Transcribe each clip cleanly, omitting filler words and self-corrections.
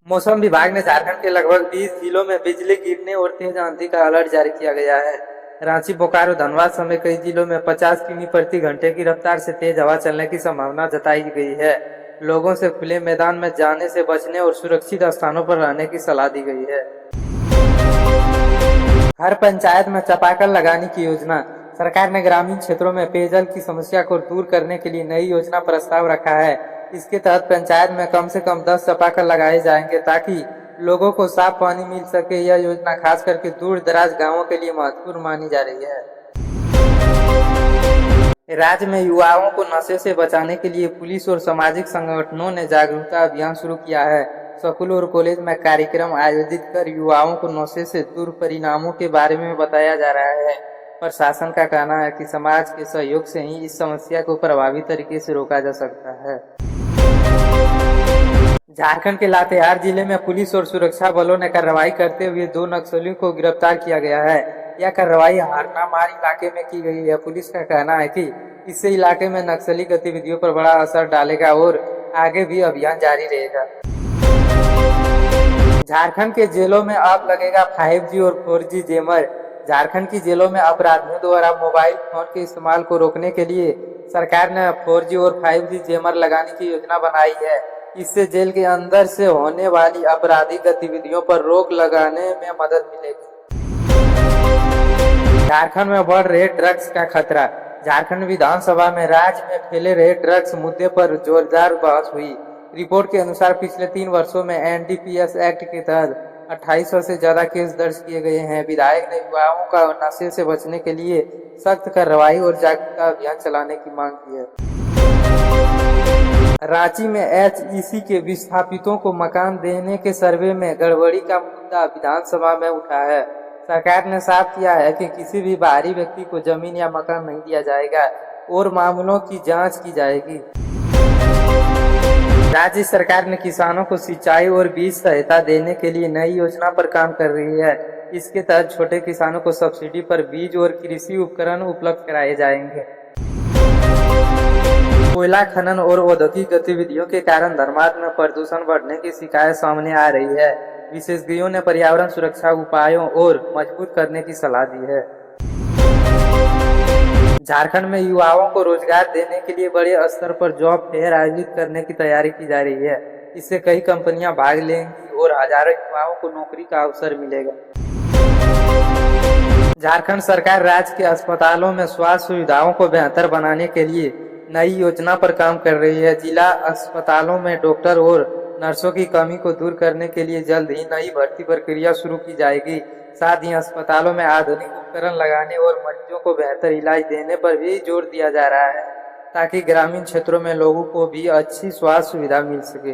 मौसम विभाग ने झारखंड के लगभग 20 जिलों में बिजली गिरने और तेज आंधी का अलर्ट जारी किया गया है। रांची, बोकारो, धनबाद समेत कई जिलों में 50 किमी प्रति घंटे की रफ्तार से तेज हवा चलने की संभावना जताई गई है। लोगों से खुले मैदान में जाने से बचने और सुरक्षित स्थानों पर रहने की सलाह दी गई है। हर पंचायत में चापाकल लगाने की योजना। सरकार ने ग्रामीण क्षेत्रों में पेयजल की समस्या को दूर करने के लिए नई योजना प्रस्ताव रखा है। इसके तहत पंचायत में कम से कम 10 चापाकल लगाए जाएंगे ताकि लोगों को साफ पानी मिल सके। यह योजना खास करके दूर दराज गांवों के लिए महत्वपूर्ण मानी जा रही है। राज्य में युवाओं को नशे से बचाने के लिए पुलिस और सामाजिक संगठनों ने जागरूकता अभियान शुरू किया है। स्कूल और कॉलेज में कार्यक्रम आयोजित कर युवाओं को नशे से दूर परिणामों के बारे में बताया जा रहा है। प्रशासन का कहना है कि समाज के सहयोग से ही इस समस्या को प्रभावी तरीके से रोका जा सकता है। झारखंड के लातेहार जिले में पुलिस और सुरक्षा बलों ने कार्रवाई करते हुए 2 नक्सलियों को गिरफ्तार किया गया है। यह कार्रवाई हारनामार इलाके में की गई है। पुलिस का कहना है कि इससे इलाके में नक्सली गतिविधियों पर बड़ा असर डालेगा और आगे भी अभियान जारी रहेगा। झारखंड के जेलों में अब लगेगा 5G और 4G जैमर। झारखंड की जेलों में अपराधियों द्वारा मोबाइल फोन के इस्तेमाल को रोकने के लिए सरकार ने 4G और 5G जैमर लगाने की योजना बनाई है। इससे जेल के अंदर से होने वाली आपराधिक गतिविधियों पर रोक लगाने में मदद मिलेगी। झारखंड में बढ़ रहे ड्रग्स का खतरा। झारखंड विधानसभा में राज्य में फैले रहे ड्रग्स मुद्दे पर जोरदार बहस हुई। रिपोर्ट के अनुसार पिछले 3 वर्षों में NDPS एक्ट के तहत 2800 से ज्यादा केस दर्ज किए गए हैं। विधायक ने युवाओं का नशे से बचने के लिए सख्त कार्रवाई और जागरूकता अभियान चलाने की मांग की है। रांची में HEC के विस्थापितों को मकान देने के सर्वे में गड़बड़ी का मुद्दा विधानसभा में उठा है। सरकार ने साफ किया है कि किसी भी बाहरी व्यक्ति को जमीन या मकान नहीं दिया जाएगा और मामलों की जांच की जाएगी। राज्य सरकार ने किसानों को सिंचाई और बीज सहायता देने के लिए नई योजना पर काम कर रही है। इसके तहत छोटे किसानों को सब्सिडी पर बीज और कृषि उपकरण उपलब्ध कराए जाएंगे। कोयला खनन और औद्योगिक गतिविधियों के कारण धनबाद में प्रदूषण बढ़ने की शिकायत सामने आ रही है। विशेषज्ञों ने पर्यावरण सुरक्षा उपायों और मजबूत करने की सलाह दी है। झारखंड में युवाओं को रोजगार देने के लिए बड़े स्तर पर जॉब फेयर आयोजित करने की तैयारी की जा रही है। इससे कई कंपनियां भाग लेंगी और हजारों युवाओं को नौकरी का अवसर मिलेगा। झारखंड सरकार राज्य के अस्पतालों में स्वास्थ्य सुविधाओं को बेहतर बनाने के लिए नई योजना पर काम कर रही है। जिला अस्पतालों में डॉक्टर और नर्सों की कमी को दूर करने के लिए जल्द ही नई भर्ती प्रक्रिया शुरू की जाएगी। साथ ही अस्पतालों में आधुनिक उपकरण लगाने और मरीजों को बेहतर इलाज देने पर भी जोर दिया जा रहा है ताकि ग्रामीण क्षेत्रों में लोगों को भी अच्छी स्वास्थ्य सुविधा मिल सके।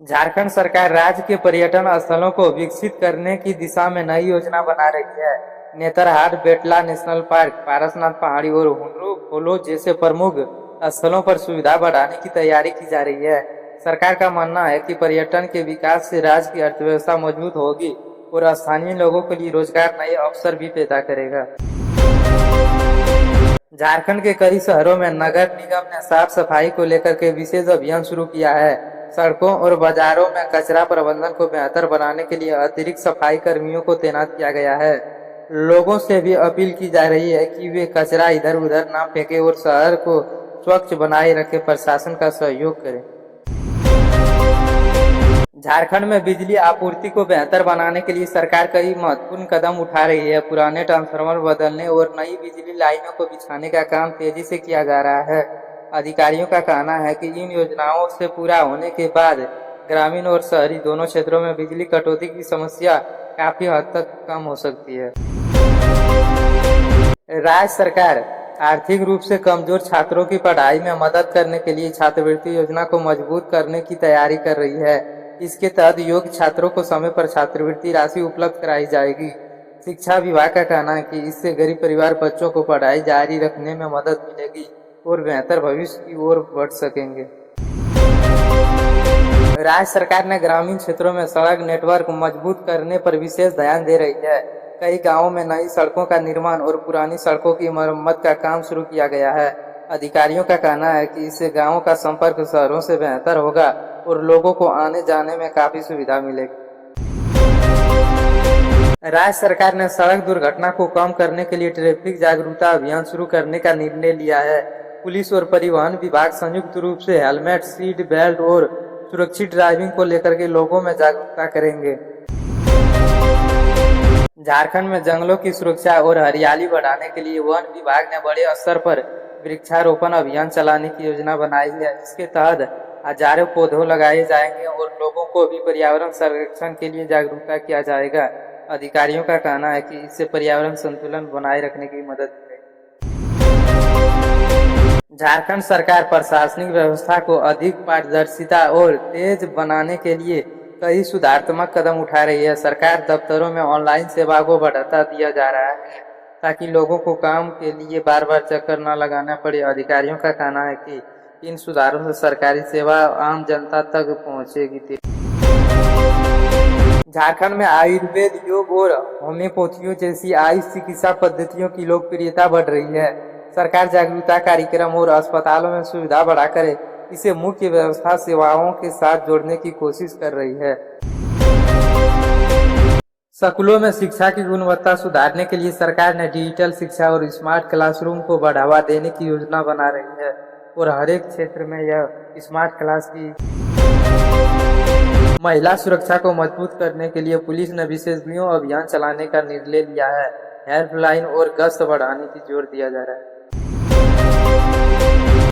झारखंड सरकार राज्य के पर्यटन स्थलों को विकसित करने की दिशा में नई योजना बना रही है। नेतरहाट, बेटला नेशनल पार्क, पारसनाथ पहाड़ी और हुंडरू खोलो जैसे प्रमुख स्थलों पर सुविधा बढ़ाने की तैयारी की जा रही है। सरकार का मानना है कि पर्यटन के विकास से राज्य की अर्थव्यवस्था मजबूत होगी और स्थानीय लोगों के लिए रोजगार नए अवसर भी पैदा करेगा। झारखंड के कई शहरों में नगर निगम ने साफ सफाई को लेकर के विशेष अभियान शुरू किया है। सड़कों और बाजारों में कचरा प्रबंधन को बेहतर बनाने के लिए अतिरिक्त सफाई कर्मियों को तैनात किया गया है। लोगों से भी अपील की जा रही है कि वे कचरा इधर उधर न फेंके और शहर को स्वच्छ बनाए रखे। प्रशासन का सहयोग करें। झारखंड में बिजली आपूर्ति को बेहतर बनाने के लिए सरकार कई महत्वपूर्ण कदम उठा रही है। पुराने ट्रांसफार्मर बदलने और नई बिजली लाइनों को बिछाने का काम तेजी से किया जा रहा है। अधिकारियों का कहना है कि इन योजनाओं से पूरा होने के बाद ग्रामीण और शहरी दोनों क्षेत्रों में बिजली कटौती की समस्या काफी हद तक कम हो सकती है। राज्य सरकार आर्थिक रूप से कमजोर छात्रों की पढ़ाई में मदद करने के लिए छात्रवृत्ति योजना को मजबूत करने की तैयारी कर रही है। इसके तहत योग्य छात्रों को समय पर छात्रवृत्ति राशि उपलब्ध कराई जाएगी। शिक्षा विभाग का कहना है कि इससे गरीब परिवार बच्चों को पढ़ाई जारी रखने में मदद मिलेगी और बेहतर भविष्य की ओर बढ़ सकेंगे। राज्य सरकार ने ग्रामीण क्षेत्रों में सड़क नेटवर्क मजबूत करने पर विशेष ध्यान दे रही है। कई गांवों में नई सड़कों का निर्माण और पुरानी सड़कों की मरम्मत का काम शुरू किया गया है। अधिकारियों का कहना है कि इससे गांवों का संपर्क शहरों से बेहतर होगा और लोगों को आने जाने में काफी सुविधा मिलेगी। राज्य सरकार ने सड़क दुर्घटना को कम करने के लिए ट्रैफिक जागरूकता अभियान शुरू करने का निर्णय लिया है। पुलिस और परिवहन विभाग संयुक्त रूप से हेलमेट, सीट बेल्ट और सुरक्षित ड्राइविंग को लेकर के लोगों में जागरूकता करेंगे। झारखंड में जंगलों की सुरक्षा और हरियाली बढ़ाने के लिए वन विभाग ने बड़े स्तर पर वृक्षारोपण अभियान चलाने की योजना बनाई है। इसके तहत हजारों पौधे लगाए जाएंगे और लोगों को भी पर्यावरण संरक्षण के लिए जागरूकता किया जाएगा। अधिकारियों का कहना है कि इससे पर्यावरण संतुलन बनाए रखने की मदद मिलेगी। झारखंड सरकार प्रशासनिक व्यवस्था को अधिक पारदर्शिता और तेज बनाने के लिए कई सुधारात्मक कदम उठा रही है। सरकार दफ्तरों में ऑनलाइन सेवा को बढ़ावा दिया जा रहा है ताकि लोगों को काम के लिए बार बार चक्कर न लगाना पड़े। अधिकारियों का कहना है कि इन सुधारों से सरकारी सेवा आम जनता तक पहुंचेगी। झारखंड में आयुर्वेद, योग और होम्योपैथियों जैसी आयुष चिकित्सा पद्धतियों की लोकप्रियता बढ़ रही है। सरकार जागरूकता कार्यक्रम और अस्पतालों में सुविधा बढ़ाकर इसे मुख्य व्यवस्था सेवाओं के साथ जोड़ने की कोशिश कर रही है। स्कूलों में शिक्षा की गुणवत्ता सुधारने के लिए सरकार ने डिजिटल शिक्षा और स्मार्ट क्लासरूम को बढ़ावा देने की योजना बना रही है और हर एक क्षेत्र में यह स्मार्ट क्लास की महिला सुरक्षा को मजबूत करने के लिए पुलिस ने विशेषज्ञों अभियान चलाने का निर्णय लिया है। हेल्पलाइन और गश्त बढ़ाने की जोर दिया जा रहा है।